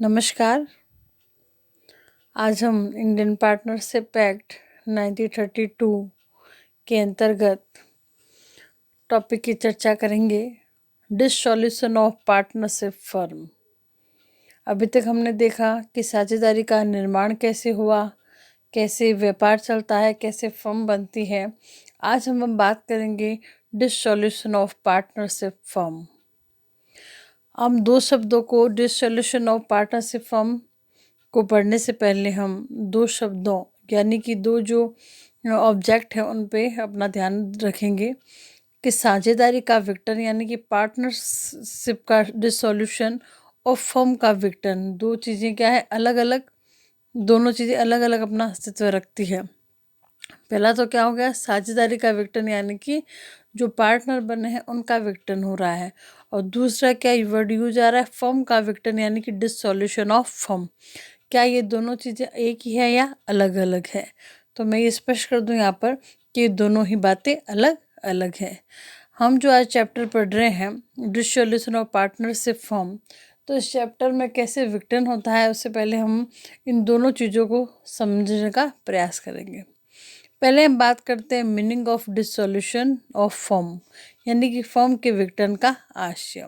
नमस्कार। आज हम इंडियन पार्टनरशिप एक्ट 1932 के अंतर्गत टॉपिक की चर्चा करेंगे, डिसॉल्यूशन ऑफ पार्टनरशिप फर्म। अभी तक हमने देखा कि साझेदारी का निर्माण कैसे हुआ, कैसे व्यापार चलता है, कैसे फर्म बनती है। आज हम बात करेंगे डिसॉल्यूशन ऑफ पार्टनरशिप फर्म। हम दो शब्दों को, डिसॉल्यूशन ऑफ पार्टनरशिप फर्म को पढ़ने से पहले हम दो शब्दों यानी कि दो जो ऑब्जेक्ट है उन पे अपना ध्यान रखेंगे कि साझेदारी का विघटन यानी कि पार्टनरशिप का डिसॉल्यूशन और फर्म का विघटन, दो चीज़ें क्या है, अलग अलग, दोनों चीज़ें अलग अलग अपना अस्तित्व रखती है। पहला तो क्या हो गया, साझेदारी का विघटन यानी कि जो पार्टनर बने हैं उनका विघटन हो रहा है, और दूसरा क्या वर्ड यूज आ रहा है, फर्म का विघटन यानी कि डिसॉल्यूशन ऑफ फर्म। क्या ये दोनों चीज़ें एक ही है या अलग अलग है? तो मैं ये स्पष्ट कर दूं यहाँ पर कि दोनों ही बातें अलग अलग है। हम जो आज चैप्टर पढ़ रहे हैं डिसॉल्यूशन ऑफ पार्टनरशिप फर्म, तो इस चैप्टर में कैसे विघटन होता है उससे पहले हम इन दोनों चीज़ों को समझने का प्रयास करेंगे। पहले हम बात करते हैं meaning of dissolution of firm, यानी कि फर्म के विघटन का आशय।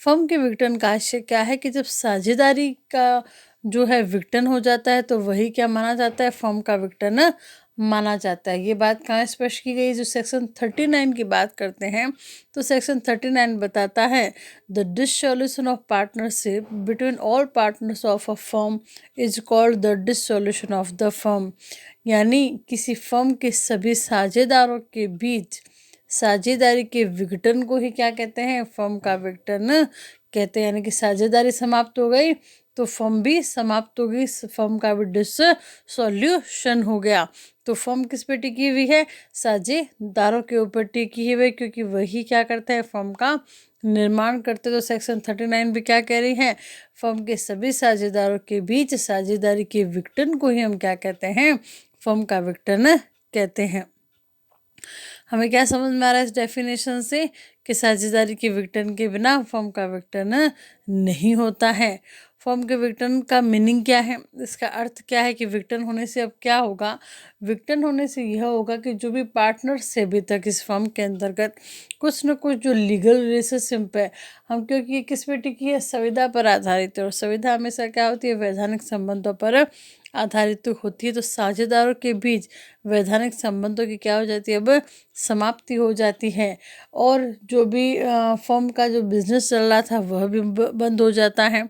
फर्म के विघटन का आशय क्या है कि जब साझेदारी का जो है विघटन हो जाता है तो वही क्या माना जाता है, फर्म का विघटन माना जाता है। ये बात कहाँ स्पष्ट की गई, जो सेक्शन 39 की बात करते हैं तो सेक्शन 39 बताता है the dissolution of partnership between all partners of a firm is called the dissolution of the firm, यानी किसी फर्म के सभी साझेदारों के बीच साझेदारी के विघटन को ही क्या कहते हैं, फर्म का विघटन कहते हैं। यानी कि साझेदारी समाप्त हो गई तो फर्म भी समाप्त हो गई, फर्म का भी डिसॉल्यूशन हो गया। तो फर्म किस पे टिकी हुई है, साझेदारों के ऊपर टिकी हुई, क्योंकि वही क्या करते हैं, फर्म का निर्माण करते। तो सेक्शन 39 भी क्या कह रही है, फर्म के सभी साझेदारों के बीच साझेदारी के विघटन को ही हम क्या कहते हैं, फर्म का विघटन कहते हैं। हमें क्या समझ में आ रहा है इस डेफिनेशन से कि साझेदारी के विघटन के बिना फर्म का विघटन नहीं होता है। फर्म के विघटन का मीनिंग क्या है, इसका अर्थ क्या है कि विघटन होने से अब क्या होगा, विघटन होने से यह होगा कि जो भी पार्टनर्स है अभी तक इस फर्म के अंतर्गत कुछ न कुछ जो लीगल रिलेशनशिप है, हम क्योंकि ये किस पे टिकी है, संविधा पर आधारित है, और संविधा हमेशा क्या होती है, वैधानिक संबंधों पर आधारित होती है। तो साझेदारों के बीच वैधानिक संबंधों की क्या हो जाती है, अब समाप्ति हो जाती है, और जो भी फर्म का जो बिजनेस चल रहा था वह भी बंद हो जाता है।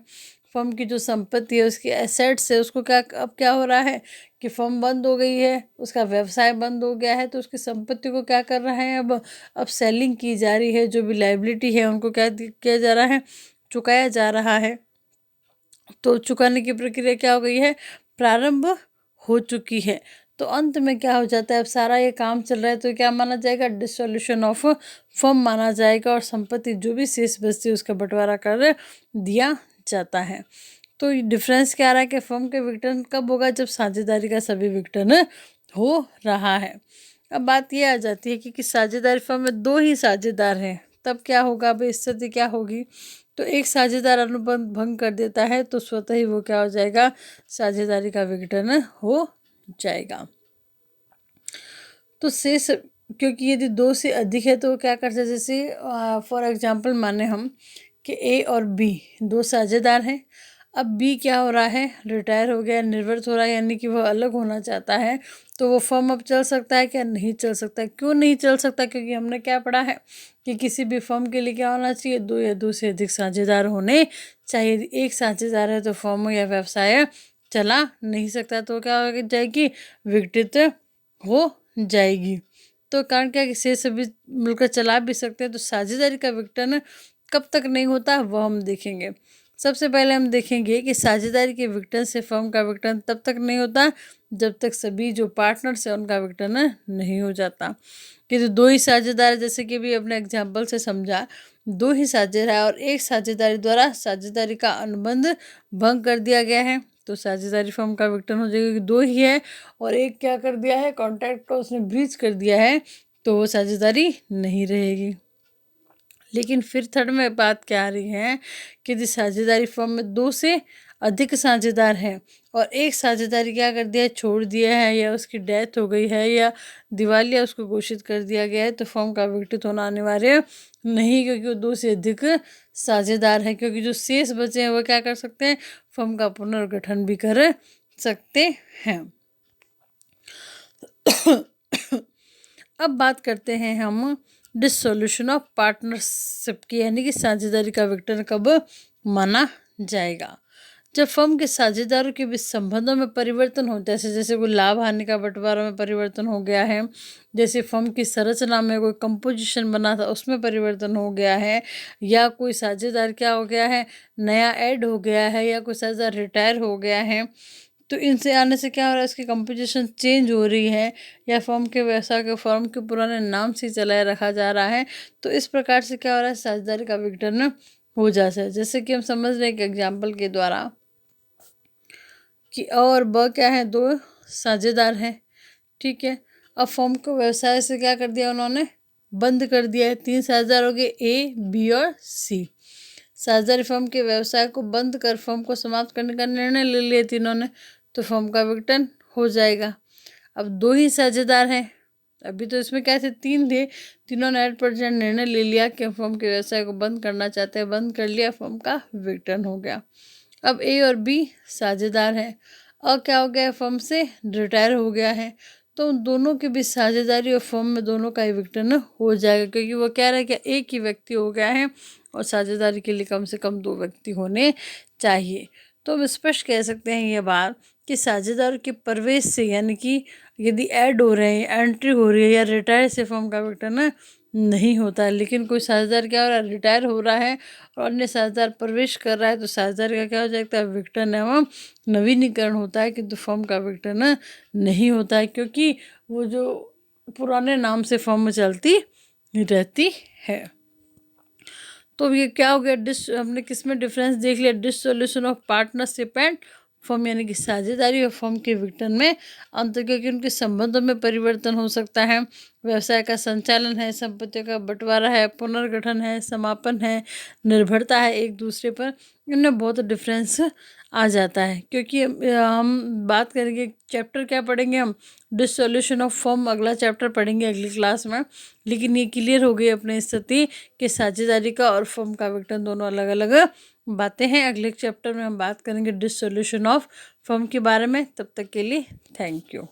फर्म की जो संपत्ति है, उसकी एसेट्स है, उसको क्या अब क्या हो रहा है कि फर्म बंद हो गई है, उसका व्यवसाय बंद हो गया है, तो उसकी संपत्ति को क्या कर रहा है, अब सेलिंग की जा रही है। जो भी लाइबिलिटी है उनको क्या किया जा रहा है, चुकाया जा रहा है। तो चुकाने की प्रक्रिया क्या हो गई है, प्रारंभ हो चुकी है। तो अंत में क्या हो जाता है, अब सारा ये काम चल रहा है तो क्या माना जाएगा, डिसॉल्यूशन ऑफ फर्म माना जाएगा, और संपत्ति जो भी शेष बचती है उसका बंटवारा कर दिया जाता है। तो डिफरेंस क्या आ रहा है कि फर्म के विघटन कब होगा, जब साझेदारी का सभी विघटन हो रहा है। अब बात ये आ जाती है कि साझेदारी फर्म में दो ही साझेदार हैं, तब क्या होगा, अब स्थिति क्या होगी, तो एक साझेदार अनुबंध भंग कर देता है तो स्वतः ही वो क्या हो जाएगा, साझेदारी का विघटन हो जाएगा। तो शेष, क्योंकि यदि दो से अधिक है तो क्या कर सकते, जैसे फॉर एग्जांपल माने हम कि ए और बी दो साझेदार हैं। अब बी क्या हो रहा है, रिटायर हो गया, निवृत्त हो रहा है, यानी कि वह अलग होना चाहता है। तो वो फर्म अब चल सकता है क्या, नहीं चल सकता। क्यों नहीं चल सकता, क्योंकि हमने क्या पढ़ा है कि किसी भी फर्म के लिए क्या होना चाहिए, दो या दो से अधिक साझेदार होने चाहिए। यदि एक साझेदार है तो फर्म या व्यवसाय चला नहीं सकता, तो क्या हो जाएगी, विघटित हो जाएगी। तो कारण क्या कि शेष सभी मिलकर चला भी सकते हैं। तो साझेदारी का विघटन कब तक नहीं होता वह हम देखेंगे। सबसे पहले हम देखेंगे कि साझेदारी के विघटन से फर्म का विघटन तब तक नहीं होता जब तक सभी जो पार्टनर्स हैं उनका विघटन नहीं हो जाता। कि तो दो ही साझेदार, जैसे कि भी अपने एग्जाम्पल से समझा, दो ही साझेदार है और एक साझेदारी द्वारा साझेदारी का अनुबंध भंग कर दिया गया है तो साझेदारी फर्म का विघटन हो जाएगा। कि दो ही है और एक क्या कर दिया है, कॉन्ट्रैक्ट को उसने ब्रीच कर दिया है, तो वो साझेदारी नहीं रहेगी। लेकिन फिर थर्ड में बात क्या आ रही है कि यदि साझेदारी फर्म में 2 से अधिक साझेदार हैं और एक साझेदारी क्या कर दिया है, छोड़ दिया है, या उसकी डेथ हो गई है, या दिवालिया उसको घोषित कर दिया गया है, तो फर्म का विघटित होना अनिवार्य नहीं, क्योंकि वो 2 से अधिक साझेदार हैं। क्योंकि जो शेष बचे हैं वो क्या कर सकते हैं, फर्म का पुनर्गठन भी कर सकते हैं। अब बात करते हैं हम डिसोल्यूशन ऑफ पार्टनरशिप की, यानी कि साझेदारी का विघटन कब माना जाएगा। जब फर्म के साझेदारों के बीच संबंधों में परिवर्तन होता है, जैसे कोई लाभ हानि का बंटवारा में परिवर्तन हो गया है, जैसे फर्म की संरचना में कोई कंपोजिशन बना था उसमें परिवर्तन हो गया है, या कोई साझेदार क्या हो गया है, नया ऐड हो गया है, या कोई साझेदार रिटायर हो गया है, तो इनसे आने से क्या हो रहा है, इसकी कंपोजिशन चेंज हो रही है, या फर्म के व्यवसाय को फर्म के पुराने नाम से चलाए रखा जा रहा है, तो इस प्रकार से क्या हो रहा है, साझेदारी का विघटन हो जाता है। जैसे कि हम समझ रहे हैं एक एग्जाम्पल के द्वारा कि अ और ब क्या है, 2 साझेदार हैं, ठीक है। अब फर्म को व्यवसाय से क्या कर दिया उन्होंने, बंद कर दिया है। 3 साझेदार हो गए, ए, बी और सी। साझेदारी फर्म के व्यवसाय को बंद कर फर्म को समाप्त करने का निर्णय ले लिया तीनों ने, तो फर्म का विघटन हो जाएगा। अब 2 ही साझेदार हैं, अभी तो इसमें क्या थे, 3 थे, तीनों ने 8% निर्णय ले लिया कि फर्म के व्यवसाय को बंद करना चाहते हैं, बंद कर लिया, फर्म का विघटन हो गया। अब ए और बी साझेदार हैं, और क्या हो गया, फर्म से रिटायर हो गया है, तो उन दोनों के बीच साझेदारी और फर्म में दोनों का विघटन हो जाएगा, क्योंकि वो कह रहा है कि एक ही व्यक्ति हो गया है और साझेदारी के लिए कम से कम 2 व्यक्ति होने चाहिए। तो हम स्पष्ट कह सकते हैं ये बात कि साझेदारों के प्रवेश से, यानी कि यदि ऐड हो रहे हैं, एंट्री हो रही है, या रिटायर से फर्म का विघटन नहीं होता है। लेकिन कोई साझेदार क्या हो रहा है, रिटायर हो रहा है और अन्य साझेदार प्रवेश कर रहा है, तो साझेदार का क्या हो जाता है, विघटन एवं नवीनीकरण होता है, किंतु फर्म का विघटन नहीं होता है, क्योंकि वो जो पुराने नाम से फर्म में चलती रहती है। तो ये क्या हो गया, हमने किस में डिफरेंस देख लिया, dissolution of partnership and firm, यानी कि साझेदारी और फर्म के विघटन में अंतर, क्योंकि उनके संबंधों में परिवर्तन हो सकता है, व्यवसाय का संचालन है, संपत्तियों का बंटवारा है, पुनर्गठन है, समापन है, निर्भरता है एक दूसरे पर, इनमें बहुत डिफरेंस आ जाता है। क्योंकि हम बात करेंगे, चैप्टर क्या पढ़ेंगे हम, डिसोल्यूशन ऑफ फर्म, अगला चैप्टर पढ़ेंगे अगली क्लास में। लेकिन ये क्लियर हो गई अपनी स्थिति कि साझेदारी का और फर्म का विघटन दोनों अलग अलग बातें हैं। अगले चैप्टर में हम बात करेंगे डिसोल्यूशन ऑफ फर्म के बारे में। तब तक के लिए थैंक यू।